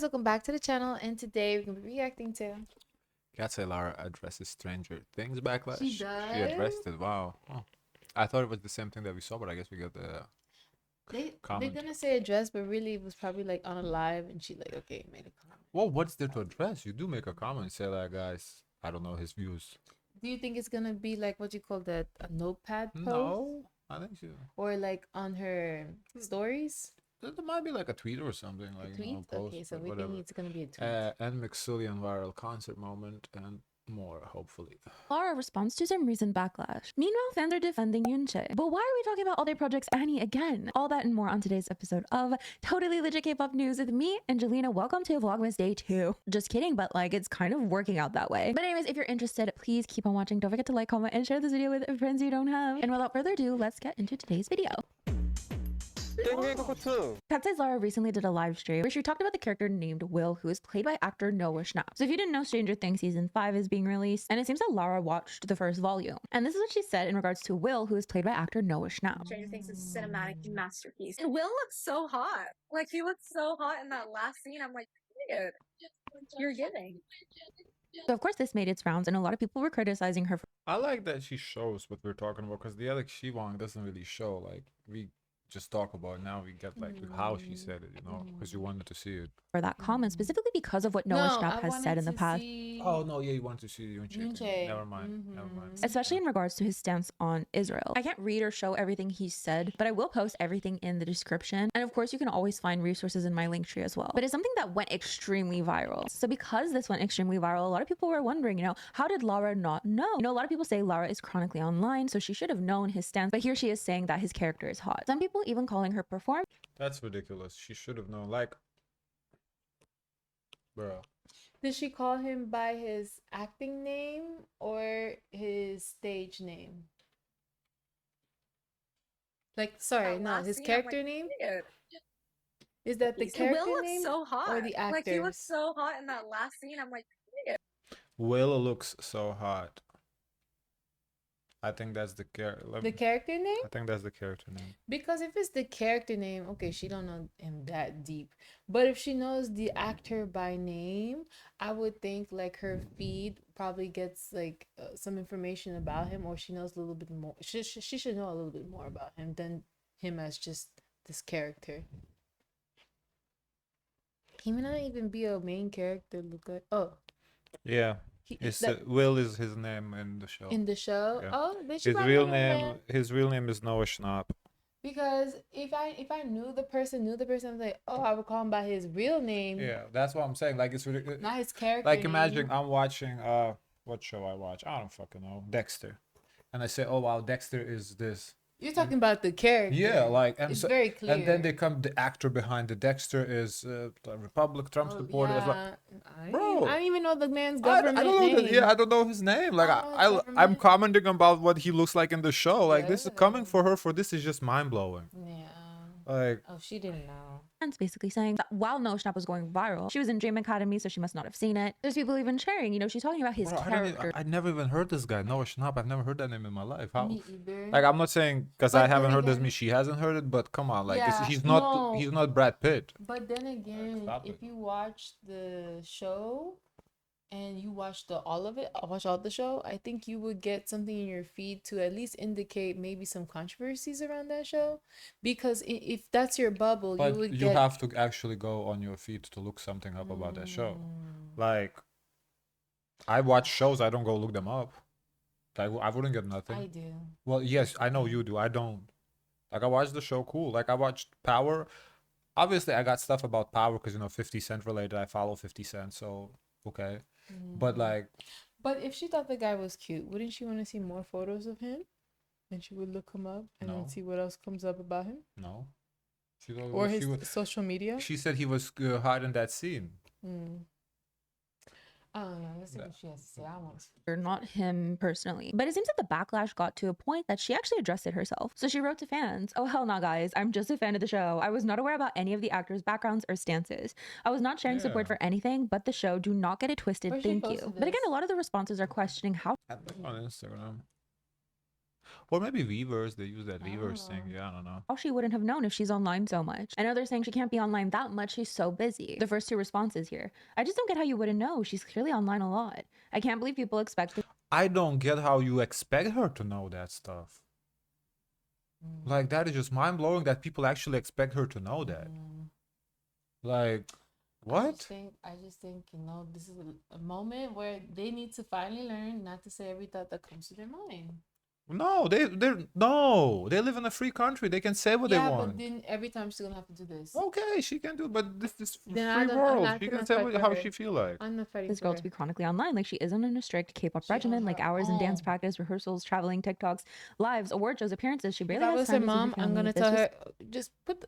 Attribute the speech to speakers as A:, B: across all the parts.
A: Welcome back to the channel, and today we're gonna be reacting to.
B: Katseye Lara addresses Stranger Things Backlash.
A: She does.
B: She addressed it. Wow. Oh. I thought it was the same thing that we saw, but I guess we got the
A: They're
B: comment.
A: gonna say address, but really it was probably like on a live, and she like made a comment.
B: Well, what's there to address? You do make a comment, say like, guys, I don't know his views.
A: Do you think it's gonna be like what you call that, a notepad post?
B: No, I think so.
A: Or like on her stories?
B: There might be like a tweet or something, like
A: Tweet?
B: post,
A: Okay, so
B: but
A: we
B: whatever.
A: think it's gonna be a tweet.
B: NMIXX Sullyoon viral concert moment and more, hopefully.
C: Lara responds to some recent backlash. Meanwhile, fans are defending Yoonchae. But why are we talking about all their projects Annie again? All that and more on today's episode of Totally Legit K-pop News with me, Angelina. Welcome to Vlogmas Day 2. Just kidding, but like it's kind of working out that way. But anyways, if you're interested, please keep on watching. Don't forget to like, comment, and share this video with friends you don't have. And without further ado, let's get into today's video. Katseye Lara recently did a live stream where she talked about the character named Will, who is played by actor Noah Schnapp. So if you didn't know, Stranger Things season 5 is being released, and it seems that Lara watched the first volume. And this is what she said in regards to Will, who is played by actor Noah Schnapp.
D: Stranger Things is a cinematic masterpiece. And Will looks so hot. Like, he looks so hot in that last scene. I'm like, dude, you're giving.
C: So of course this made its rounds, and a lot of people were criticizing her for
B: I like that she shows what we're talking about, because the other Shiwang doesn't really show. Like, we just talk about it. Now we get like how she said it, you know, because you wanted to see it.
C: that comment, specifically because of what Noah Schnapp has said in the past.
B: Oh no, yeah, you wanted to see Yoonchae. Never mind, never mind.
C: Especially in regards to his stance on Israel. I can't read or show everything he said, but I will post everything in the description. And of course, you can always find resources in my link tree as well. But it's something that went extremely viral. So because this went extremely viral, a lot of people were wondering, how did Lara not know? A lot of people say Lara is chronically online, so she should have known his stance. But here she is saying that his character is hot. Some people even calling her performance.
B: That's ridiculous. She should have known. Like, bro.
A: Did she call him by his acting name or his stage name? Like, sorry, no, his character name?
D: Dude,
A: Is that the character
D: Will looks
A: name
D: so hot.
A: or the actors?
D: Like, he looks so hot in that last scene. I'm like, dude.
B: Will looks so hot. I think that's the
A: The character name?
B: I think that's the character name.
A: Because if it's the character name, okay, she don't know him that deep. But if she knows the actor by name, I would think like her feed probably gets like some information about him, or she knows a little bit more. She should know a little bit more about him than him as just this character. He may not even be a main character. Look like
B: Yeah. Will is his name in the show.
A: In the show,
B: Yeah.
A: oh, then she
B: His
A: probably
B: real
A: know
B: name.
A: him.
B: His real name is Noah Schnapp.
A: Because if I knew the person, I'm like, oh, I would call him by his real name.
B: Yeah, that's what I'm saying. Like, it's ridiculous.
A: Not his character.
B: Like,
A: name.
B: imagine I'm watching what show I watch? I don't fucking know. Dexter, and I say, oh wow, Dexter is this.
A: You're talking about the character.
B: Yeah, like, and
A: it's
B: so,
A: very clear.
B: and then they come. The actor behind the Dexter is the Republic Trump supporter. It's like, bro,
A: I don't even know the man's
B: I
A: government
B: don't know.
A: name.
B: I don't know his name. Like, I'm
A: government.
B: commenting about what he looks like in the show. Like, this is coming
A: Yeah.
B: for her. For this is just mind blowing.
A: Yeah.
B: Like,
A: Oh, she didn't know.
C: Basically saying that while Noah Schnapp was going viral, she was in Dream Academy, so she must not have seen it. There's people even sharing, she's talking about his
B: bro,
C: character.
B: I never even heard this guy, Noah Schnapp. I've never heard that name in my life. How?
A: Me either.
B: Like, I'm not saying because
A: But
B: I haven't
A: then
B: heard this,
A: again-
B: me she hasn't heard it. But come on, like,
A: Yeah,
B: he's
A: no.
B: not Brad Pitt.
A: But then again,
B: Stop
A: if
B: it.
A: you watch the show and you watch all the show, I think you would get something in your feed to at least indicate maybe some controversies around that show. Because if that's your bubble,
B: But
A: you would
B: you
A: get.
B: have to actually go on your feed to look something up about that show. Like, I watch shows, I don't go look them up. I wouldn't get nothing.
A: I do.
B: Well, yes, I know you do. I don't. Like, I watched the show, cool. Like, I watched Power. Obviously, I got stuff about Power because 50 Cent related. I follow 50 Cent, so okay. But like,
A: But if she thought the guy was cute, wouldn't she want to see more photos of him? And she would look him up and
B: No.
A: then see what else comes up about him,
B: no. She thought
A: or
B: she
A: his
B: was,
A: social media.
B: she said he was hot in that scene.
A: I don't know. Let's see what she has to say. I want.
C: Not him personally. But it seems that the backlash got to a point that she actually addressed it herself. So she wrote to fans, "Oh hell nah guys, I'm just a fan of the show. I was not aware about any of the actors' backgrounds or stances. I was not sharing support
B: Yeah.
C: for anything but the show. Do not get it twisted,
A: Where she
C: thank you."
A: posted
C: But again,
A: this?
C: a lot of the responses are questioning how
B: On Instagram. Or maybe Weavers. They use that
A: I
B: Weavers
A: don't
B: thing.
A: know.
B: Yeah, I don't know.
C: She wouldn't have known if she's online so much. I know they're saying she can't be online that much. She's so busy. The first two responses here. I just don't get how you wouldn't know. She's clearly online a lot. I can't believe people expect her.
B: I don't get how you expect her to know that stuff. Like, that is just mind blowing that people actually expect her to know that. Like, what?
A: I just think, you know, this is a moment where they need to finally learn not to say every thought that comes to their mind.
B: No, they live in a free country. They can say what they
A: Yeah,
B: want.
A: but then every time she's gonna have to do this.
B: Okay, she can do it, but this is
A: Then
B: free
A: I'm
B: world.
A: not
B: She
A: gonna
B: can say
A: fight for
B: how
A: her.
B: she feel like.
A: I'm not fighting
C: This
A: for
C: girl
A: her.
C: to be chronically online, like she isn't in a strict K-pop
A: She on
C: regimen, like
A: her
C: hours in dance
A: own.
C: practice, rehearsals, traveling, TikToks, lives, award shows, appearances. She
A: If
C: barely
A: I
C: has
A: was
C: time
A: her
C: to see her
A: mom, I'm
C: family.
A: gonna
C: This
A: tell
C: was
A: her, just put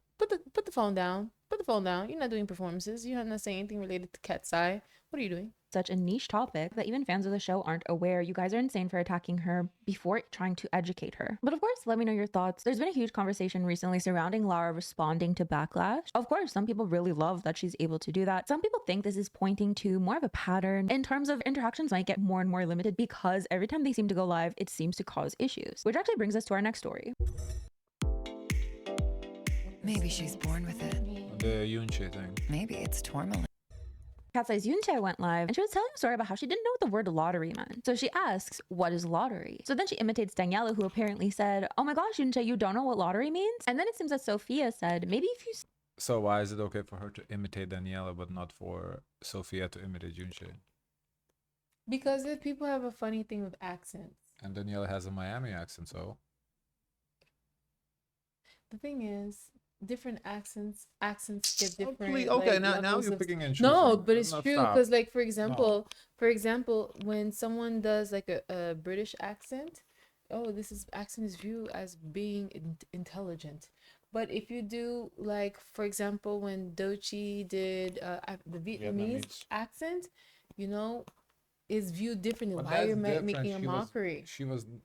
A: the phone down. Put the phone down. You're not doing performances. You're not saying anything related to Katseye. What are you doing?
C: such a niche topic that even fans of the show aren't aware. You guys are insane for attacking her before trying to educate her. But of course, let me know your thoughts. There's been a huge conversation recently surrounding Lara responding to Backlash. Of course, some people really love that she's able to do that. Some people think this is pointing to more of a pattern in terms of interactions might get more and more limited because every time they seem to go live, it seems to cause issues. Which actually brings us to our next story.
E: Maybe she's born with it.
B: The Yunche thing.
E: Maybe it's tourmaline.
C: Katseye's Yunche went live and she was telling a story about how she didn't know what the word lottery meant. So she asks, what is lottery? So then she imitates Daniela, who apparently said, oh my gosh, Yunche, you don't know what lottery means? And then it seems that Sophia said, maybe if you...
B: So why is it okay for her to imitate Daniela, but not for Sophia to imitate Yunche?
A: Because if people have a funny thing with accents.
B: And Daniela has a Miami accent, so...
A: The thing is, different accents get different.
B: Please, okay,
A: like,
B: now you're
A: of...
B: picking and choosing.
A: No, but it's
B: No,
A: true
B: stop.
A: because, like, for example, when someone does like a British accent, oh, this accent is viewed as being intelligent. But if you do, like, for example, when Doechii did the Vietnamese accent, you know, is viewed differently.
B: But
A: Why are you
B: that's
A: making a
B: different.
A: mockery?
B: She doesn't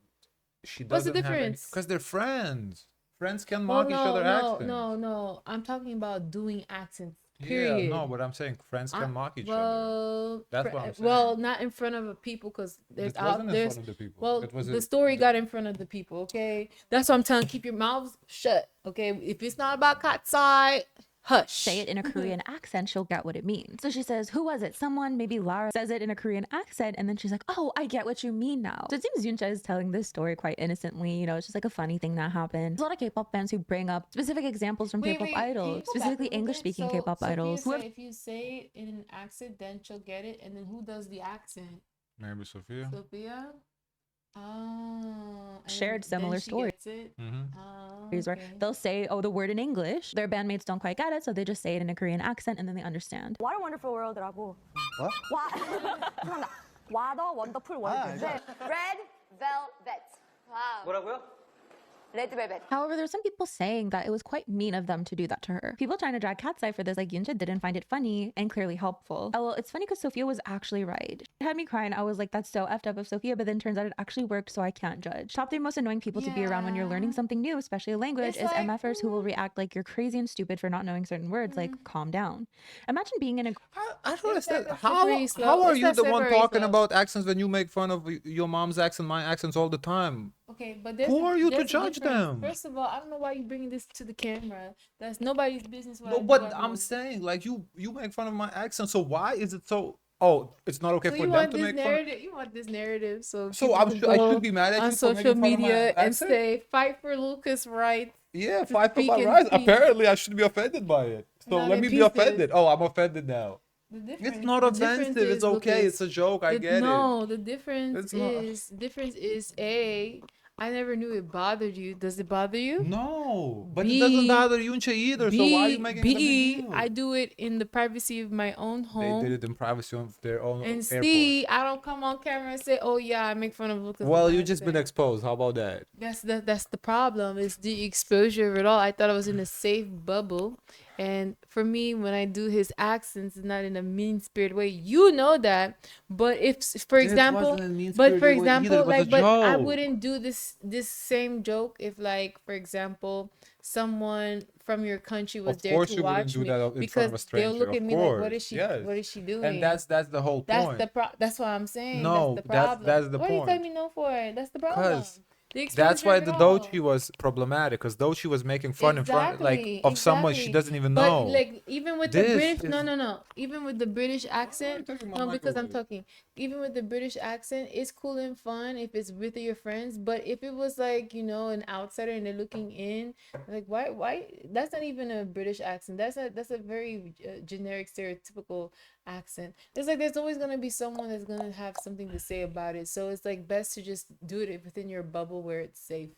A: What's the difference?
B: Because they're friends. Friends can mock each other accents.
A: No. I'm talking about doing accents.
B: Yeah,
A: Period.
B: no, but I'm saying friends can mock each other.
A: Well,
B: That's what I'm saying.
A: Well, not in front of people because there's
B: It wasn't in front of the people.
A: Well,
B: It was
A: the story got in front of the people. Okay, that's what I'm telling. Keep your mouths shut. Okay, if it's not about Katseye, hush.
C: say it in a Korean accent, she'll get what it means. So she says, who was it? Someone, maybe Lara, says it in a Korean accent, and then she's like, oh, I get what you mean now. So it seems Yuncha is telling this story quite innocently, you know, it's just like a funny thing that happened. There's a lot of K-pop fans who bring up specific examples from K-pop idols, specifically English-speaking K-pop idols.
A: So if you say it in an accent, then she'll get it, and then who does the accent?
B: Maybe Sophia.
A: Sophia? Oh, and
C: Shared
A: then
C: similar
A: she
C: stories.
A: gets it?
B: Mm-hmm.
A: Oh,
C: Where
A: okay.
C: they'll say, oh, the word in English. Their bandmates don't quite get it, so they just say it in a Korean accent, and then they understand.
F: What a Wonderful World라고.
G: What?
F: 와, 죄송합니다. What a Wonderful World인데 Red Velvet. 와우.
G: 뭐라고요?
F: Red Velvet.
C: However, there's some people saying that it was quite mean of them to do that to her. People trying to drag Katseye for this, like Yuncha didn't find it funny and clearly helpful. Oh, well, it's funny because Sophia was actually right. It had me crying. I was like, that's so effed up of Sophia, but then turns out it actually worked, so I can't judge. Top 3 most annoying people to be around when you're learning something new, especially a language,
A: It's
C: is
A: like,
C: MFers who will react like you're crazy and stupid for not knowing certain words, like calm down. Imagine being in a...
B: I don't understand.
A: that
B: How
A: slippery slope.
B: are
A: It's
B: you
A: that
B: the one
A: slippery
B: talking
A: slope.
B: about accents when you make fun of your mom's accent, my accents all the time?
A: Okay, but there's
B: Who are you to
A: there's a
B: judge
A: difference.
B: them?
A: First of all, I don't know why you bringing this to the camera. That's nobody's business. What I
B: No,
A: do
B: but
A: at
B: I'm
A: home.
B: saying, like, you make fun of my accent, so why is it so... Oh, it's not okay
A: So
B: for
A: you
B: them
A: want
B: to
A: this
B: make fun of...
A: narrative? You want this narrative? So
B: So
A: people can
B: I
A: go
B: should be mad at you
A: on
B: for
A: social
B: making fun of my
A: media and
B: accent?
A: say fight for Lucas' rights.
B: Yeah,
A: to
B: fight for
A: speak
B: my
A: and
B: rights.
A: speak.
B: Apparently, I should be offended by it. So
A: Not
B: let
A: in
B: me be
A: pieces.
B: offended. Oh, I'm offended now.
A: The difference,
B: It's not
A: the difference
B: offensive. It's
A: is,
B: okay.
A: Lucas,
B: It's a joke. I get it.
A: No, the difference
B: It's not.
A: is I never knew it bothered you. Does it bother you?
B: No, but
A: B,
B: it doesn't bother Yunche either. So why are you making it a big deal?
A: I do it in the privacy of my own
B: They
A: home.
B: did it in privacy of their own
A: And
B: airport.
A: C, I don't come on camera and say, "Oh yeah, I make fun of Lucas."
B: Well,
A: when
B: you
A: I
B: just
A: say
B: been
A: it."
B: exposed. How about that?
A: That's the problem. Is the exposure of it all. I thought I was in a safe bubble, and for me, when I do his accents, it's not in a mean spirited way. You know that, but if, for example, like, but I wouldn't do this same joke if, like, for example, someone from your country was
B: Of
A: there
B: course
A: to
B: you wouldn't
A: watch
B: do
A: me
B: that in front
A: because
B: of a
A: they'll
B: stranger.
A: look at
B: Of
A: me like, what is
B: course,
A: she?
B: yes.
A: What is she doing?
B: And that's the whole point.
A: That's what I'm saying.
B: No,
A: that's the
B: that's-
A: problem.
B: that's the
A: What are you
B: point.
A: telling me no for? That's the problem.
B: That's
A: exposure
B: why
A: of it
B: the
A: all.
B: Dochi was problematic, because Dochi was making fun in front like
A: Exactly,
B: of someone she
A: exactly.
B: doesn't even
A: But
B: know.
A: like even with the
B: This
A: British,
B: is
A: no, even with the British accent,
B: taking my
A: no, because I'm
B: microwave?
A: talking. Even with the British accent, it's cool and fun if it's with your friends. But if it was like an outsider and they're looking in, like why? That's not even a British accent. That's a very generic, stereotypical accent. It's like there's always gonna be someone that's gonna have something to say about it. So it's like best to just do it within your bubble where it's safe.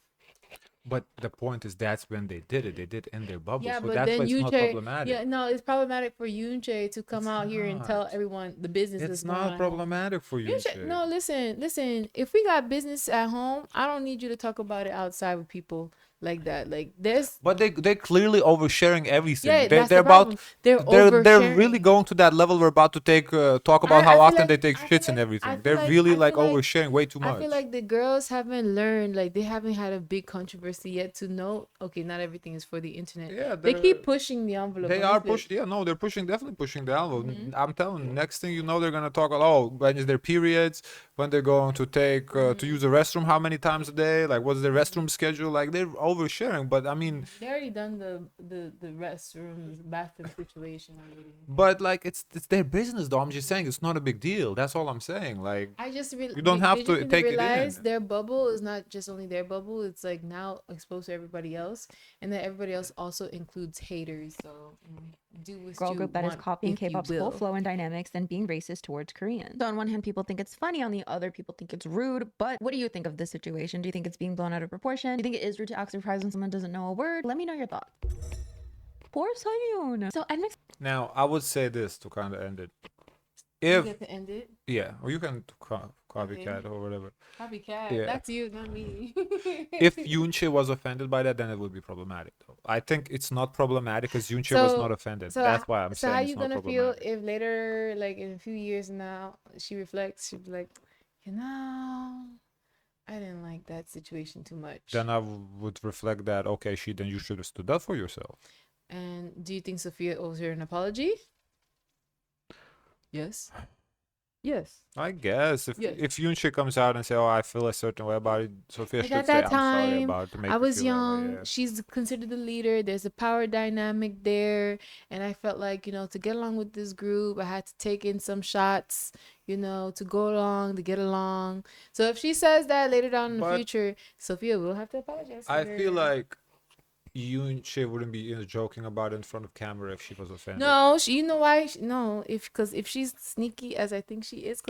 B: But the point is, that's when they did it. They did in their bubble,
A: Yeah,
B: so
A: but
B: that's why
A: then
B: it's not
A: Yunche,
B: problematic.
A: yeah, no, it's problematic for Yunche to come
B: It's
A: out here and tell
B: not.
A: everyone the business that's
B: It's
A: going on
B: not
A: at home.
B: problematic for you.
A: Yunche, no, listen. If we got business at home, I don't need you to talk about it outside with people like that. Like there's,
B: But they clearly oversharing everything.
A: yeah,
B: They
A: that's
B: they're
A: the
B: about
A: problem. They're
B: they're really
A: oversharing.
B: going to that level. We're about to talk about how
A: I feel
B: often
A: like
B: they take
A: I feel
B: shits and
A: like
B: everything. They're really like oversharing way too
A: I feel
B: much.
A: like the girls haven't learned, like they haven't had a big controversy yet to know. Okay, not everything is for the internet.
B: Yeah,
A: They keep pushing the envelope.
B: they
A: unless
B: are pushing. Yeah, no, they're pushing. Definitely pushing the envelope. I'm telling you, next thing you know, they're gonna talk. Oh, when is their periods? When they're going to take to use the restroom? How many times a day? Like, what's their restroom schedule? Like, they're oversharing. But I mean,
A: They already done the restrooms, bathroom situation already.
B: but like, it's their business, though. I'm just saying, it's not a big deal. That's all I'm saying. Like,
A: I just
B: you don't have
A: they
B: to
A: just need to
B: take it
A: realize
B: in.
A: their bubble is not just only their bubble. It's like now exposed to everybody else, and that everybody else also includes haters. So do what
C: Girl
A: you
C: group that is
A: want,
C: copying
A: if you
C: K-pop's
A: will.
C: whole flow and dynamics and being racist towards Koreans. So on one hand, people think it's funny, on the other, people think it's rude. But what do you think of this situation? Do you think it's being blown out of proportion? Do you think it is rude to act surprised when someone doesn't know a word? Let me know your thoughts. Poor Sullyoon. So NMIXX
B: Now, I would say this to kind of end it.
A: You
B: If
A: get to end it.
B: yeah, or you can copycat
A: Okay.
B: or whatever.
A: Copycat.
B: Yeah.
A: That's you, not me.
B: If Yunche was offended by that, then it would be problematic. Though I think it's not problematic because Yunche was not offended. That's why I'm
A: so how
B: saying
A: you
B: it's not
A: gonna feel
B: problematic.
A: if later, like in a few years now, she reflects, she'd be like, I didn't like that situation too much.
B: Then I would reflect that, okay, then you should have stood up for yourself.
A: And do you think Sophia owes her an apology? Yes. Yes.
B: I guess
A: Yes.
B: if Yunche comes out and say, "Oh, I feel a certain way about it," Sophia
A: Like
B: should
A: at
B: say,
A: that
B: "I'm sorry
A: time,
B: about it," to make
A: I
B: you
A: was
B: feel that way.
A: young.
B: Yeah.
A: She's considered the leader. There's a power dynamic there. And I felt like, to get along with this group, I had to take in some shots, to go along, to get along. So if she says that later down in the
B: But
A: future, Sophia will have to apologize to
B: I
A: her.
B: feel like Yunche wouldn't be joking about it in front of camera if she was offended.
A: No, you know why? No, if she's sneaky as I think she is,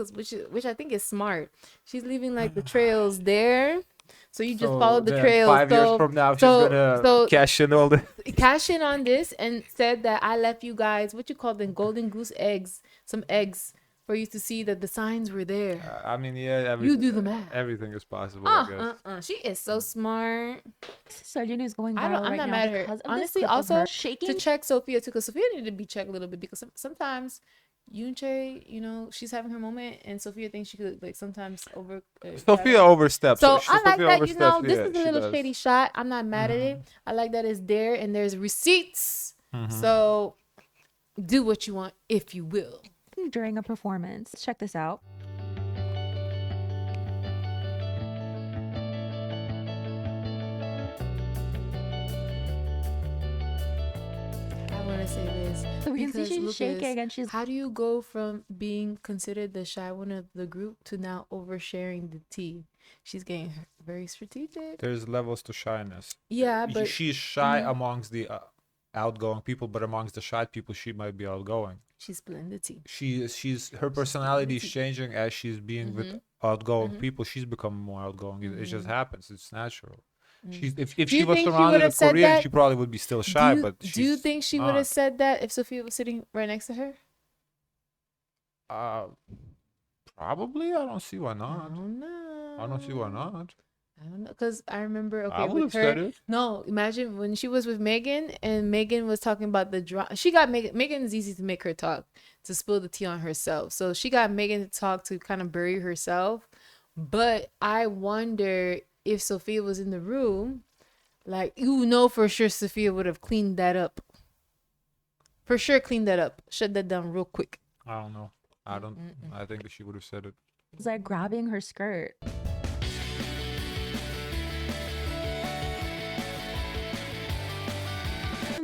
A: which I think is smart. She's leaving like the trails there, so you just follow the
B: then
A: trails.
B: 5 years from now, she's gonna cash in all the.
A: Cash in on this and said that I left you guys what you call them golden goose eggs, some eggs for you to see that the signs were there.
B: I mean, yeah,
A: You do the math.
B: Everything is possible, I guess.
A: She is so smart.
C: Sullyoon is going
A: I'm
C: viral
A: not
C: right now
A: mad at her.
C: because of
A: Honestly,
C: this clip of
A: also
C: her
A: to
C: shaking.
A: check Sophia too, because Sophia needed to be checked a little bit because sometimes Yunche, she's having her moment, and Sophia thinks she could like sometimes over.
B: Sophia oversteps.
A: So I like that.
B: Oversteps,
A: This
B: yeah,
A: is a
B: she
A: little
B: does.
A: shady shot. I'm not mad at it. I like that it's there and there's receipts. So do what you want, if you will.
C: During a performance. Check this out.
A: I want to say this.
C: So we can see
A: because
C: she's
A: look at
C: shaking
A: this.
C: and she's
A: How do you go from being considered the shy one of the group to now oversharing the tea? She's getting very strategic.
B: There's levels to shyness.
A: Yeah, but
B: She's shy amongst the outgoing people, but amongst the shy people, she might be outgoing.
A: she's spilling the tea.
B: She's her personality is changing as she's being with outgoing people. She's becoming more outgoing. It just happens. It's natural. She's if
A: Do
B: she
A: you
B: was
A: think she
B: surrounded
A: would have
B: with
A: said
B: Koreans,
A: that?
B: she probably would be still shy. But
A: Do you think she would have
B: not.
A: said that if Sophia was sitting right next to her?
B: Probably. I don't see why
A: I
B: not.
A: don't know.
B: I don't see why not.
A: I don't know, because I remember,
B: I
A: okay,
B: would
A: with
B: have
A: her.
B: said it.
A: No, imagine when she was with Megan and Megan was talking about the drama. She got Megan. Megan is easy to make her talk, to spill the tea on herself. So she got Megan to talk to kind of bury herself. But I wonder if Sophia was in the room, like, for sure Sophia would have cleaned that up. For sure, cleaned that up. Shut that down real quick.
B: I don't know. I don't. I think she would have said it.
C: like grabbing her skirt.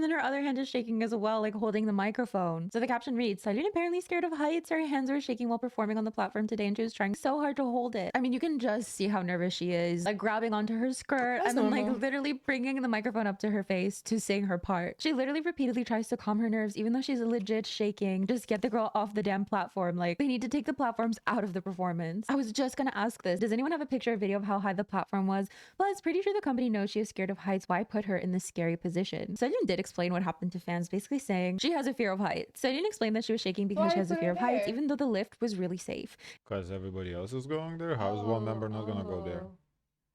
C: then her other hand is shaking as well, like holding the microphone. So the caption reads, Sullyoon apparently scared of heights. Her hands were shaking while performing on the platform today, and she was trying so hard to hold it. I mean, you can just see how nervous she is, like grabbing onto her skirt
A: That's
C: and then
A: normal.
C: like literally bringing the microphone up to her face to sing her part. She literally repeatedly tries to calm her nerves, even though she's legit shaking. Just get the girl off the damn platform. Like, they need to take the platforms out of the performance. I was just gonna ask this. Does anyone have a picture or video of how high the platform was? Well, it's pretty sure the company knows she is scared of heights. Why put her in this scary position? Sullyoon did explain what happened to fans, basically saying she has a fear of heights. Sullyoon explained that she was shaking because she has a fear of heights, even though the lift was really safe.
B: Because everybody else is going there. How is one member not gonna go there?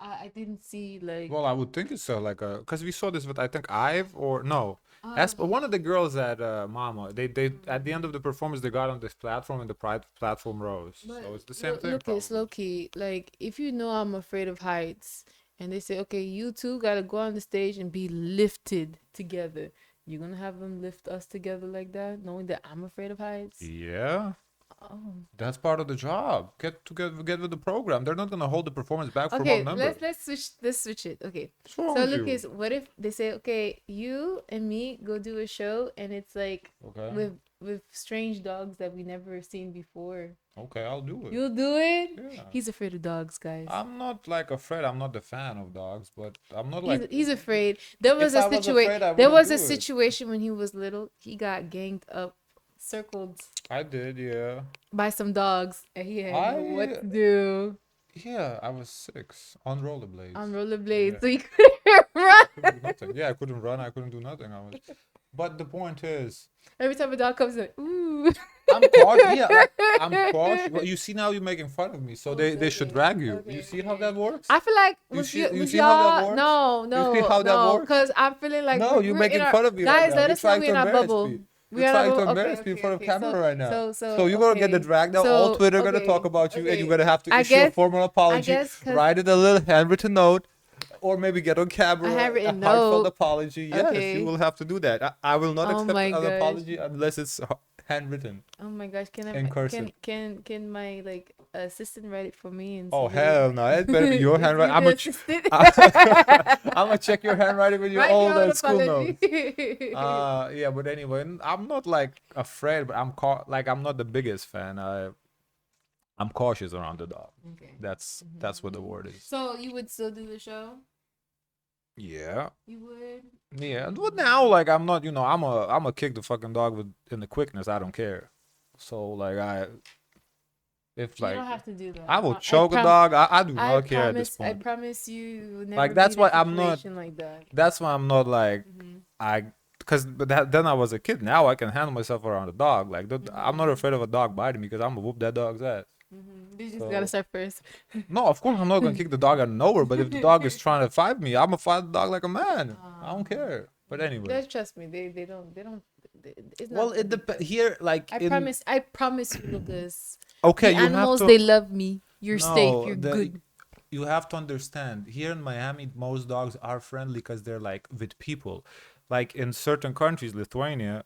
A: I didn't see like.
B: Well, I would think it's like a because we saw this with I think Ive or no, one of the girls at Mama. They at the end of the performance they got on this platform and the platform rose. So it's the same thing.
A: Look, it's low key. Like if you know I'm afraid of heights, and they say, okay, you two gotta go on the stage and be lifted together. You're gonna have them lift us together like that, knowing that I'm afraid of heights.
B: Yeah.
A: Oh.
B: That's part of the job. Get with the program. They're not gonna hold the performance back for
A: Okay,
B: one member.
A: let's switch it. Okay.
B: What's wrong
A: So
B: with
A: look,
B: you?
A: is what if they say, okay, you and me go do a show, and it's like
B: Okay.
A: with strange dogs that we never seen before.
B: Okay, I'll do it.
A: You'll do it.
B: Yeah.
A: He's afraid of dogs, guys.
B: I'm not like afraid. I'm not the fan of dogs, but I'm not like
A: He's afraid. There was
B: If
A: a
B: I was
A: situation.
B: afraid, I
A: There was
B: wouldn't
A: a
B: do it.
A: situation when he was little. He got ganged up, circled
B: I did. Yeah.
A: by some dogs, and he had no what
B: I-
A: to do
B: Yeah, I was 6 on rollerblades.
A: on rollerblades,
B: Yeah.
A: so he couldn't run.
B: Couldn't do nothing. Yeah, I couldn't run. I couldn't do nothing. I was. But the point is,
A: Every time a dog comes in, ooh.
B: I'm cautious. Yeah, like, I'm cautious. Well, you see now you're making fun of me, so they should drag you.
A: Okay,
B: You see how
A: okay.
B: that works?
A: I feel like
B: You
A: with
B: see-
A: you,
B: you
A: with
B: see how that
A: y'all,
B: works?
A: no,
B: You see how that
A: no,
B: works?
A: because I'm feeling like
B: No, you're
A: we're
B: making
A: in our,
B: fun of me
A: guys.
B: right now.
A: Let
B: You're
A: us know
B: trying
A: we're
B: to
A: in our
B: embarrass
A: bubble.
B: me.
A: We're
B: You're
A: in our
B: trying to
A: bubble.
B: embarrass me in front of camera
A: so,
B: right now.
A: So,
B: So you're gonna get the
A: okay.
B: drag now.
A: So,
B: All Twitter gonna
A: okay,
B: talk about you, and
A: okay.
B: you're gonna have to
A: I
B: issue a
A: guess-
B: formal apology.
A: guess 'cause-
B: Write it a little handwritten note, or maybe get on camera.
A: A handwritten
B: heartfelt
A: note.
B: apology. Yes,
A: Okay.
B: you will have to do that. I will not
A: Oh
B: accept
A: my
B: an
A: gosh.
B: apology unless it's handwritten.
A: Oh my gosh, can
B: In cursive.
A: can my like assistant write it for me and
B: Oh
A: submit it?
B: hell no! It better be your
A: Is
B: handwriting.
A: he
B: I'm
A: the
B: gonna
A: assistant?
B: I'm gonna check your handwriting with your
A: Write
B: old
A: own
B: school notes.
A: apology.
B: Yeah, but anyway, I'm not like afraid, but I'm not the biggest fan. I'm cautious around the dog.
A: Okay.
B: That's what the word is.
A: So you would still do the show?
B: Yeah,
A: You would?
B: yeah. But now, like, I'm not. I'm a kick the fucking dog in the quickness. I don't care. So like if
A: You
B: like
A: don't have to do that.
B: I will choke a dog. I do not care at this
A: I
B: point.
A: promise you will never
B: Like, that's
A: be in a
B: why I'm not-
A: situation like that.
B: That's why I'm not like because then I was a kid. Now I can handle myself around a dog. Like I'm not afraid of a dog biting me because I'm gonna whoop that dog's ass.
A: You just
B: So-
A: gotta start first.
B: No, of course I'm not gonna kick the dog out of nowhere. But if the dog is trying to fight me, I'm gonna fight the dog like a man. I don't care. But anyway,
A: Just trust me. They don't. It's not
B: well, it depends. Here, like,
A: I promise you, Lucas.
B: Okay,
A: The
B: you have
A: animals,
B: to.
A: they love me. You're
B: No,
A: safe. You're good.
B: You have to understand. Here in Miami, most dogs are friendly because they're like with people. Like in certain countries, Lithuania,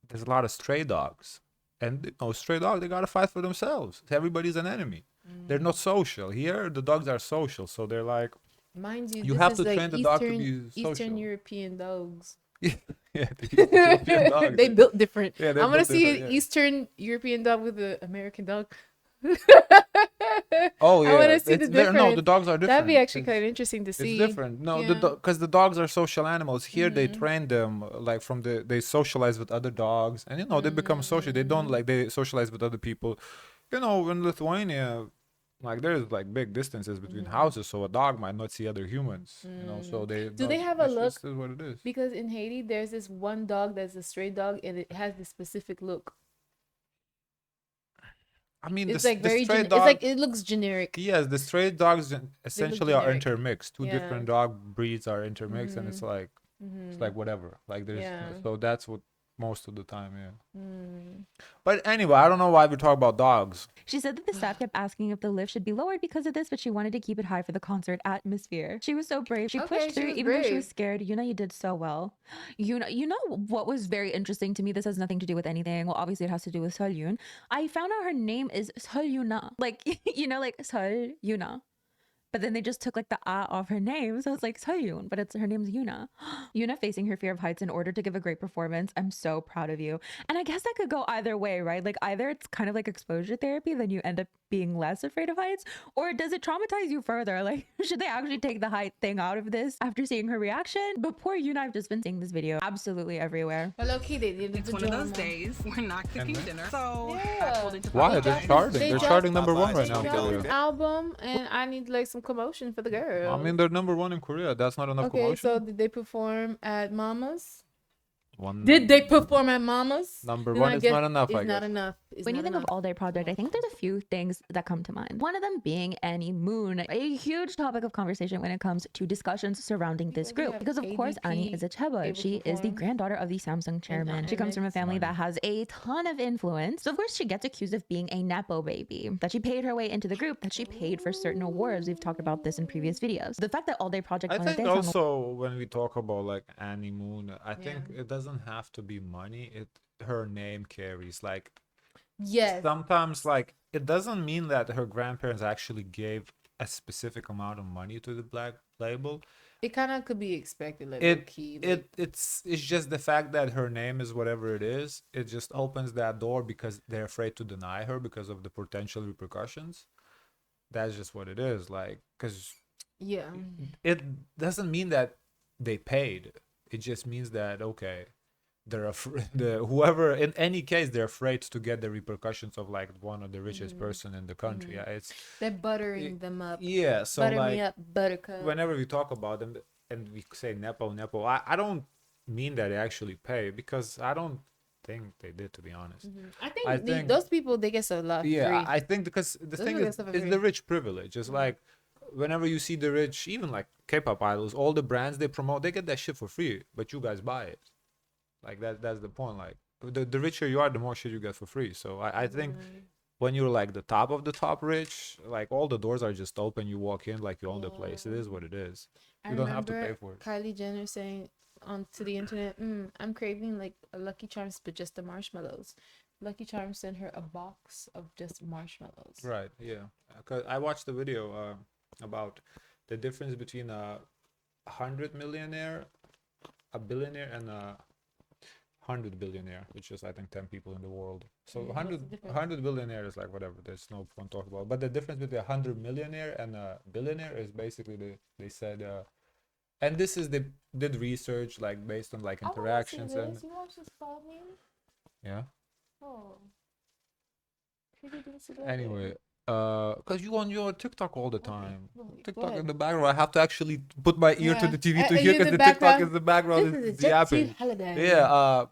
B: there's a lot of stray dogs, and stray dogs they gotta fight for themselves. Everybody's an enemy. They're not social. Here, the dogs are social, so they're like,
A: Mind you,
B: you
A: this
B: have
A: is
B: to
A: like
B: train the dog to
A: Eastern,
B: be social.
A: Eastern European dogs.
B: yeah, the European dogs.
A: They built different.
B: Yeah,
A: I'm
B: they're
A: gonna
B: built
A: see
B: different,
A: an
B: yeah.
A: Eastern European dog with an American dog.
B: Oh yeah,
A: I want to see the
B: it's- they're-
A: difference.
B: No, the dogs are different.
A: That'd be actually
B: It's-
A: kind of interesting to see.
B: It's different. No,
A: Yeah.
B: because the dogs are social animals. Here they train them like they socialize with other dogs, and they become social. They don't like they socialize with other people. In Lithuania, like there's like big distances between houses, so a dog might not see other humans. So they
A: Do they have a look?
B: This is what it is.
A: Because in Haiti, there's this one dog that's a stray dog, and it has this specific look.
B: I mean,
A: It's
B: the,
A: like
B: the
A: very.
B: stray
A: It's
B: dog.
A: like it looks generic.
B: Yes, the stray dogs essentially are
A: generic.
B: intermixed. Two
A: Yeah.
B: different dog breeds are intermixed, and it's like whatever. Like there's
A: Yeah.
B: so that's what most of the time, yeah. But anyway, I don't know why we talk about dogs.
C: She said that the staff kept asking if the lift should be lowered because of this, but she wanted to keep it high for the concert atmosphere. She was so brave. She
A: Okay,
C: pushed
A: she
C: through
A: was
C: even though she was
A: brave.
C: scared. You did so well. You know what was very interesting to me? This has nothing to do with anything. Well, obviously it has to do with Sullyoon. I found out her name is Sulyoona. Like, like Sullyoona. but then they just took like the ah off her name. So it's like Sullyoon, but her name's Yuna. Yuna facing her fear of heights in order to give a great performance. I'm so proud of you. And I guess that could go either way, right? Like either it's kind of like exposure therapy, then you end up being less afraid of heights, or does it traumatize you further? Like, should they actually take the height thing out of this after seeing her reaction? But poor Yuna, I've just been seeing this video absolutely everywhere.
A: But low key, they did
G: It's one of those days we're not cooking dinner, so
A: Yeah.
G: I pulled into
B: Why? They're charting. They're charting number one right now in
A: Dropped an
B: Korea.
A: album, and I need like some commotion for the girl.
B: I mean, they're number one in Korea. That's not enough
A: okay,
B: commotion.
A: so did they perform at Mama's?
B: One
A: Did they perform at Mama's?
B: number
A: Then
B: one
A: I
B: is
A: guess
B: not enough.
A: It's
B: I
A: not
B: guess.
A: enough. It's
C: When you
A: not
C: think
A: enough.
C: of All Day Project, I think there's a few things that come to mind. One of them being Annie Moon, a huge topic of conversation when it comes to discussions surrounding this
A: Because we
C: group.
A: have
C: Because of course, Annie
A: KDP
C: is a chaebol.
A: able
C: She
A: to
C: is the
A: perform.
C: granddaughter of the Samsung chairman. She comes from a family that has a ton of influence. So of course, she gets accused of being a nepo baby. That she paid her way into the group. That she paid for certain awards. We've talked about this in previous videos. The fact that All Day Project
B: I
C: on a
B: think
C: dance song
B: also when we talk about like Annie Moon, I think it doesn't have to be money. Her name carries like
A: Yes.
B: sometimes like it doesn't mean that her grandparents actually gave a specific amount of money to the black label.
A: It kind of could be expected, like
B: It
A: key.
B: it's just the fact that her name is whatever it is. It just opens that door because they're afraid to deny her because of the potential repercussions. That's just what it is. Like, because
A: yeah.
B: it doesn't mean that they paid. It just means that okay, they're whoever in any case they're afraid to get the repercussions of like one of the richest person in the country. Yeah, it's
A: They're buttering them up.
B: yeah. So
A: Butter
B: like
A: me up, buttercup.
B: whenever we talk about them and we say nepo, I don't mean that they actually pay because I don't think they did, to be honest.
A: I think
B: think-
A: those people, they get a lot
B: Yeah,
A: free.
B: I think because the
A: Those
B: thing
A: people get
B: is,
A: stuff for
B: it's
A: free.
B: the rich privilege. It's like whenever you see the rich, even like K-pop idols, all the brands they promote, they get that shit for free, but you guys buy it. Like that's the point. Like the richer you are, the more shit you get for free. So I think when you're like the top of the top rich, like all the doors are just open. You walk in like you own the place. It is what it is.
A: I
B: You don't have to
A: remember
B: pay for it.
A: Kylie Jenner saying onto the internet, I'm craving like a Lucky Charms, but just the marshmallows. Lucky Charms sent her a box of just marshmallows.
B: Right. Yeah. 'Cause I watched the video about the difference between a 100 millionaire, a billionaire, and a 100 billionaire, which is I think 10 people in the world. So
A: What's the
B: 100
A: difference?
B: 100 billionaire is like whatever. There's no point talk about. But the difference between a 100 millionaire and a billionaire is basically they said and this is they did research like based on like interactions and
A: You watch this about me?
B: yeah.
A: Oh.
B: Anyway, because you on your TikTok all the time.
A: Go
B: TikTok
A: ahead.
B: in the background. I have to actually put my ear to
A: Yeah.
B: the TV to
A: I
B: hear
A: hear
B: because
A: the
B: the TikTok
A: background.
B: is the background.
A: This is
B: It's
A: a Jet
B: yapping.
A: Set holiday.
B: Yeah.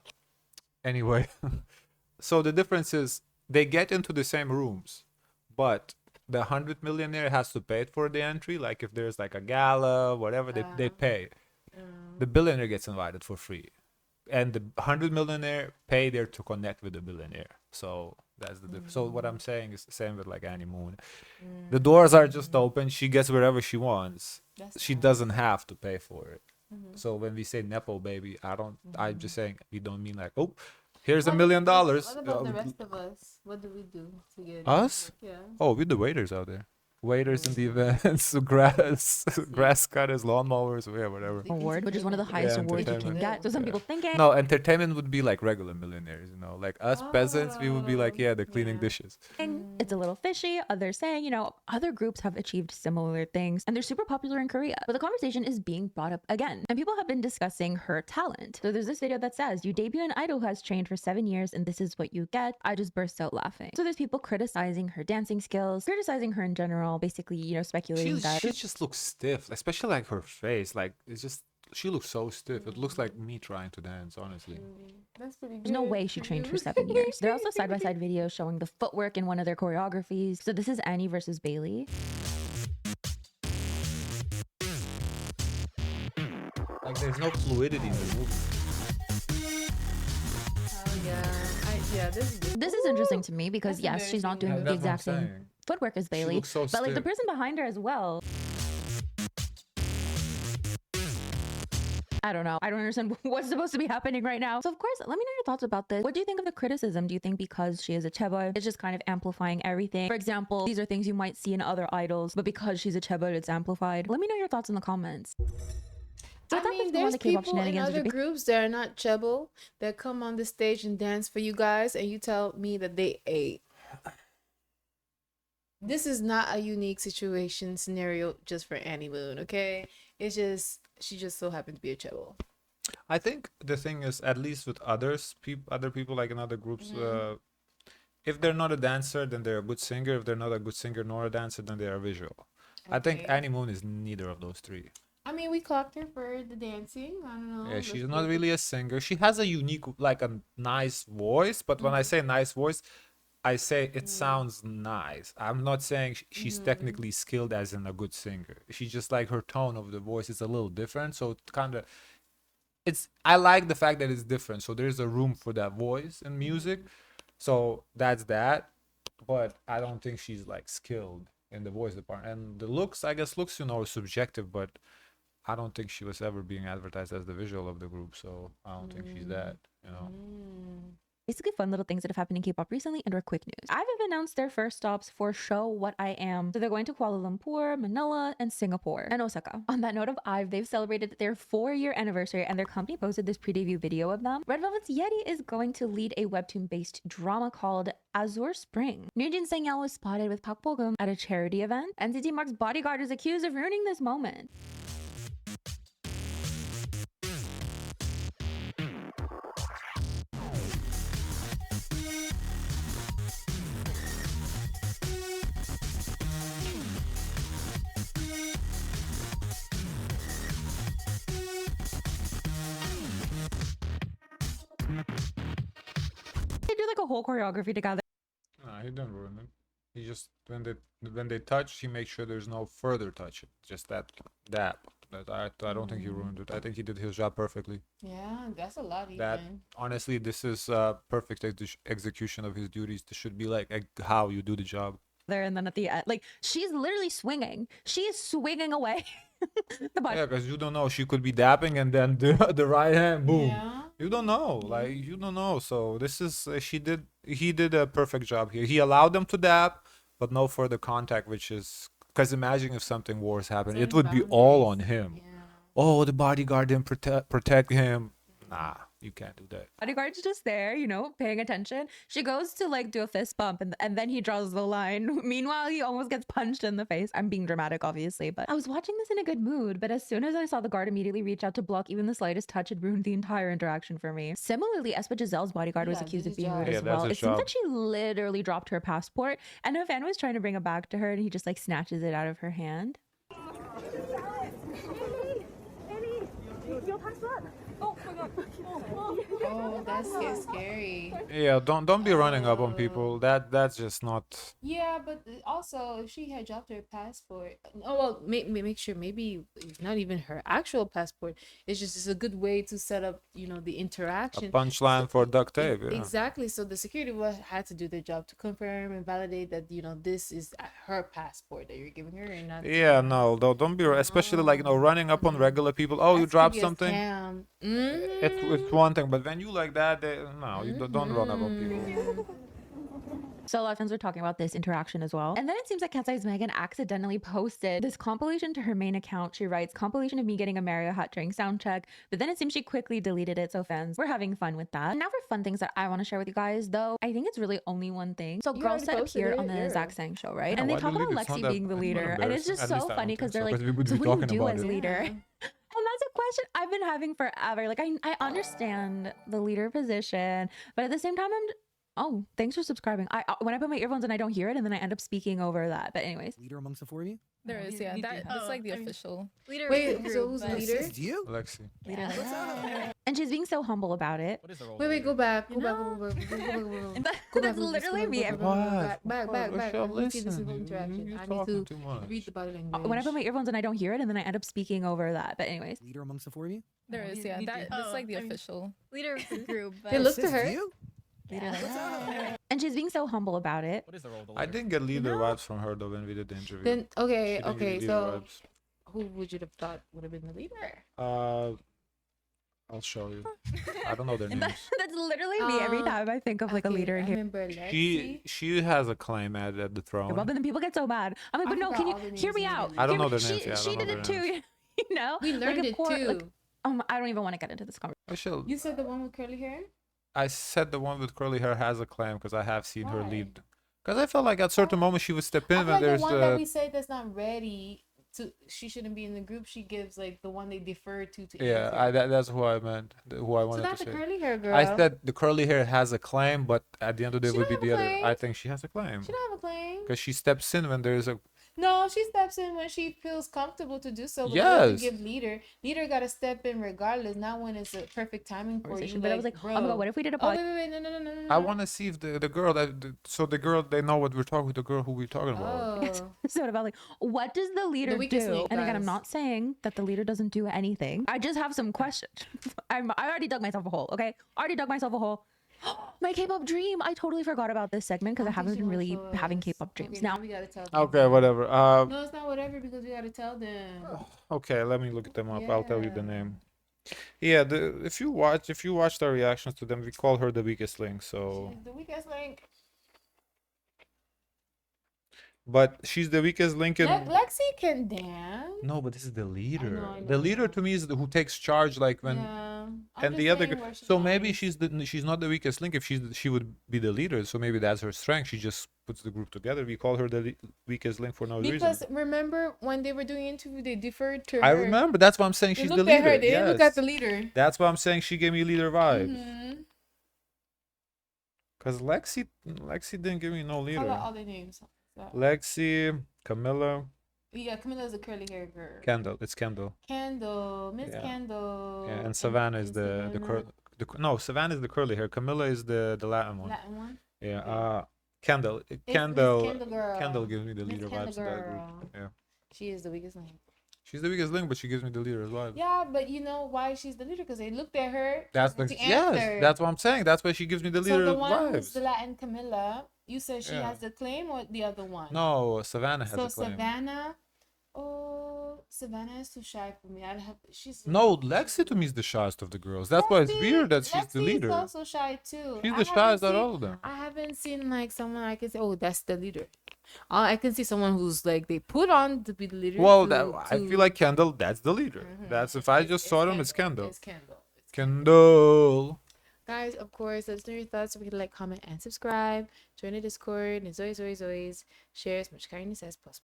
B: Anyway, so the difference is they get into the same rooms, but the 100 millionaire has to pay for the entry. Like if there's like a gala, whatever, they pay. The billionaire gets invited for free, and the 100 millionaire pay there to connect with the billionaire. So that's the difference. So what I'm saying is the same with like Annie Moon. The doors are just open. She gets wherever she wants.
A: That's
B: She doesn't have to pay for it. So when we say nepo baby, I'm just saying we don't mean like, oh, here's $1 million.
A: What about the rest of us? What do we do to get
B: Us?
A: Yeah.
B: Oh, we're the waiters out there. Waiters in the events, grass cutters, lawnmowers, yeah, whatever.
C: award, which is one of the highest
B: Yeah,
C: awards you can
B: entertainment.
C: get. So some people think it.
B: No, entertainment would be like regular millionaires, you know, like us peasants. We would be like, yeah, they're cleaning dishes.
C: It's a little fishy. Others saying, other groups have achieved similar things and they're super popular in Korea. But the conversation is being brought up again. And people have been discussing her talent. So there's this video that says, you debut an idol who has trained for 7 years and this is what you get. I just burst out laughing. So there's people criticizing her dancing skills, criticizing her in general, basically, speculating that.
B: She just looks stiff, especially like her face. Like it's just she looks so stiff. It looks like me trying to dance, honestly.
A: That's pretty good.
C: There's no way she trained for 7 years. There are also side-by-side videos showing the footwork in one of their choreographies. So this is Annie versus Bailey.
B: Like there's no fluidity in the movement.
A: Yeah,
C: This is interesting to me because
A: That's
C: yes, she's not doing
A: embarrassing.
C: the
B: That's what I'm
C: exact same
B: saying.
C: footwork as Bailey,
B: looks so
C: but like the
B: stiff.
C: person behind her as well. I don't know. I don't understand what's supposed to be happening right now. So of course, let me know your thoughts about this. What do you think of the criticism? Do you think because she is a chaebol, it's just kind of amplifying everything? For example, these are things you might see in other idols, but because she's a chaebol, it's amplified. Let me know your thoughts in the comments. So
A: I mean, there's
C: the K-pop
A: people in
C: shenanigans,
A: other groups that are not chaebol that come on the stage and dance for you guys, and you tell me that they ate. This is not a unique situation scenario just for Annie Moon, okay? It's just she just so happened to be a chaebol.
B: I think the thing is, at least with other people like in other groups, if they're not a dancer, then they're a good singer. If they're not a good singer nor a dancer, then they're a visual. I think
A: Okay.
B: Annie Moon is neither of those three.
A: I mean, we clocked her for the dancing. I don't know.
B: Yeah,
A: let's
B: she's
A: see
B: not
A: if
B: really a singer. She has a unique, like a nice voice, but when I say nice voice, I say it sounds nice. I'm not saying she's technically skilled as in a good singer. She just like her tone of the voice is a little different, so it kind of I like the fact that it's different. So there's a room for that voice in music. So that's that. But I don't think she's like skilled in the voice department. And the looks, I guess looks, is subjective, but I don't think she was ever being advertised as the visual of the group, so I don't think she's that.
C: basically fun little things that have happened in K-pop recently and are quick news. IVE have announced their first stops for Show What I Am. So they're going to Kuala Lumpur, Manila, and Singapore, and Osaka. On that note of IVE, they've celebrated their 4-year anniversary and their company posted this pre-debut video of them. Red Velvet's Yeti is going to lead a webtoon-based drama called Azure Spring. Nujin Sang-yeol was spotted with Park Bo-gum at a charity event. NCT Mark's bodyguard is accused of ruining this moment. They do like a whole choreography together.
B: Nah, he didn't ruin it. He just when they touch, he makes sure there's no further touch. Just that dap. I don't think he ruined it. I think he did his job perfectly.
A: Yeah, that's a lot.
B: That honestly, this is perfect execution of his duties. This should be like how you do the job.
C: There and then at the end, like she's literally swinging. She is swinging away. The body.
B: Yeah, because you don't know. She could be dapping and then the right hand, boom.
A: Yeah.
B: You don't know. Like you don't know. So this is he did a perfect job here. He allowed them to dap, but no further contact, which is because imagine if something worse happened, it would be all on him.
A: Yeah.
B: Oh, the bodyguard didn't protect him. Nah, you can't do that.
C: Bodyguard's just there, paying attention. She goes to like do a fist bump and then he draws the line. Meanwhile, he almost gets punched in the face. I'm being dramatic, obviously, but I was watching this in a good mood. But as soon as I saw the guard immediately reach out to block even the slightest touch, it ruined the entire interaction for me. Similarly, Espa Giselle's bodyguard was
A: Yeah,
C: accused
A: did
C: of
A: his
C: being rude
A: job.
C: as
B: Yeah, that's
C: well.
B: his
C: It seems
B: job.
C: like she literally dropped her passport and her fan was trying to bring it back to her and he just like snatches it out of her hand.
A: Oh, that's scary.
B: Yeah, don't be running up on people. That's just not.
A: Yeah, but also if she had dropped her passport, oh well, make sure maybe it's not even her actual passport. It's a good way to set up, the
B: A
A: interaction.
B: punchline for duct tape. Yeah.
A: Exactly. So the security had to do their job to confirm and validate that this is her passport that you're giving her and not.
B: Yeah, no, don't be, especially like running up on regular people. Oh, you
A: That's
B: dropped
A: creepy as
B: something.
A: hell.
B: It's one thing, but when you like that, no, you don't run up on people.
C: So a lot of fans were talking about this interaction as well. And then it seems like Katseye's Megan accidentally posted this compilation to her main account. She writes, compilation of me getting a Marriott hot during sound check. But then it seems she quickly deleted it. So fans were having fun with that. And now for fun things that I want to share with you guys, though, I think it's really only one thing. So
A: You
C: Girls
A: already
C: Set
A: posted
C: appeared
A: it,
C: on the
A: yeah.
C: Zach Sang show, right?
B: Yeah,
C: And they
B: why
C: talk about
B: delete it? It's not
C: Lexi
B: that-
C: being the
B: it's not
C: leader. And it's
B: embarrassing.
C: just
B: At
C: so
B: least I
C: funny
B: don't
C: because
B: think
C: they're
B: so,
C: like,
B: 'cause we would
C: so
B: be
C: what do you
B: talking
C: do
B: about
C: as
B: it.
C: leader?
A: Yeah.
C: And that's a question I've been having forever. Like, I understand the leader position, but at the same time, oh, thanks for subscribing. When I put my earphones and I don't hear it, and then I end up speaking over that. But anyways,
H: Leader amongst the four of you?
G: There is, yeah. That's like the official.
D: Leader
A: Wait,
D: of the
A: so
D: group,
A: who's
D: but-
A: leader?
H: It's you?
B: Lexi.
C: and she's being so humble about it.
A: Wait, go back. Go back. Go back.
C: That's literally me.
A: Back.
B: Michelle,
A: Let me see this
B: listen,
A: whole interaction.
B: you're
A: I need
B: talking
A: to
B: too much.
A: read the body language.
C: When I put my earphones and I don't hear it, and then I end up speaking over that. But anyways,
H: Leader amongst the four of you?
G: There is, yeah. That's like the official.
D: Leader of the group, but
A: They look to
H: It's
A: her.
H: you?
C: and she's being so humble about it.
B: I didn't get leader vibes from her though when we did the interview.
A: Then
B: She didn't give me leader
A: so
B: vibes.
A: who would you have thought would have been the leader?
B: I'll show you. I don't know their names.
C: That's literally me every time I think of like a leader in
A: I
C: here.
A: remember Lexi.
B: She has a claim at the throne.
C: Well, then people get so mad. I'm like,
A: I
C: but no,
A: forgot
C: can you
A: all the
C: hear
A: names
C: me
A: in
C: out?
A: the
B: I don't
C: Hear
B: know
C: me-
B: their names.
C: She,
B: Yeah, I
C: she
B: don't
C: did
B: know
C: it
B: their
C: too.
B: names.
C: You know,
A: We learned
C: like,
A: it
C: poor,
A: too.
C: like, I don't even want to get into this conversation.
B: I shall.
A: You said the one with curly hair?
B: I said the one with curly hair has a claim because I have seen her
A: Why?
B: lead. Because I felt like at certain moments she would step
A: I
B: in
A: feel
B: when
A: like the
B: there's
A: one that we say that's not ready to, she shouldn't be in the group. She gives like the one they defer to
B: yeah.
A: answer.
B: That's who I meant. Who I
A: So
B: wanted
A: not
B: to
A: the
B: say.
A: curly hair girl.
B: I said the curly hair has a claim, but at the end of the day
A: She
B: would
A: don't
B: be
A: have
B: the
A: a
B: other.
A: claim.
B: I think she has a claim
A: She don't have a claim.
B: because she steps in when there's a.
A: No, she steps in when she feels comfortable to do so. But
B: Yes.
A: give leader. Leader got to step in regardless, not when it's a perfect timing for you.
C: Conversation, but I was like, oh my god, what if we did a
A: Oh,
C: podcast?
A: wait, no.
B: I want to see if the girl so the girl they know what we're talking with the girl who we're talking about.
A: Oh.
C: So about like, what does the leader
A: weakest
C: do?
A: link,
C: And again, I'm
A: guys.
C: not saying that the leader doesn't do anything. I just have some questions. I already dug myself a hole. Okay, already dug myself a hole. My K-pop dream. I totally forgot about this segment because I haven't been really having K-pop dreams.
A: Okay,
C: Now,
A: we gotta tell them.
B: Okay, whatever.
A: No, it's not whatever because we gotta tell them.
B: Okay, let me look them up. I'll tell you the
A: Yeah.
B: name. Yeah, if you watch our reactions to them, we call her the weakest link. So,
A: She's the weakest link.
B: but she's the weakest link in.
A: Lexi can dance.
B: No, but this is the leader.
A: I
B: The leader to me is who takes charge, like when.
A: Yeah.
B: And the other girl. So maybe she's not the weakest link. If she would be the leader, so maybe that's her strength. She just puts the group together. We call her the weakest link for no reason.
A: Because remember when they were doing interview, they deferred to her.
B: I remember. That's why I'm saying
A: They
B: she's the
A: looked at
B: leader.
A: her. They didn't look at
B: Yes.
A: the leader.
B: That's why I'm saying she gave me leader vibes.
A: Mm-hmm.
B: Cause Lexi didn't give me no
A: Call
B: leader.
A: out all their names. So.
B: Lexi, Camilla,
A: Yeah, Camilla's a curly hair girl.
B: Kendall. It's Kendall.
A: Kendall, Miss
B: Yeah.
A: Kendall.
B: Yeah, and Savannah is the no, Savannah is the curly hair. Camilla is the Latin one.
A: Latin one.
B: Yeah. Kendall.
A: Miss
B: Kendall.
A: Kendall girl.
B: Kendall gives me the
A: Miss
B: leader
A: Kendall
B: vibes in that group.
A: girl.
B: Yeah.
A: She is the weakest link.
B: She's the biggest link, but she gives me the leader's vibes.
A: Yeah, but you know why she's the leader? Because they looked at her.
B: That's
A: to
B: yes.
A: answer.
B: That's what I'm saying. That's why she gives me the leader
A: So the one who's
B: vibes.
A: the Latin Camilla, you said she
B: Yeah.
A: has the claim or the other one?
B: No, Savannah has
A: So
B: a claim.
A: Savannah, oh, Savannah is too shy for me. I'd have she's
B: No, Lexi to me is the shyest of the girls. That's why it's weird that she's the
A: Lexi
B: leader.
A: is also shy too.
B: She's
A: I
B: the
A: haven't
B: shyest out of
A: seen-
B: all of them.
A: I haven't seen like someone I can say, oh, that's the leader. I can see someone who's like they put on to be the leader.
B: Well,
A: to-
B: I feel like Kendall, that's the leader. That's if I just saw them, it's
A: Kendall.
B: Kendall.
A: It's Kendall.
B: Kendall.
A: Guys, of course, let us know your thoughts. We can like, comment, and subscribe. Join the Discord. And as always, share as much kindness as possible.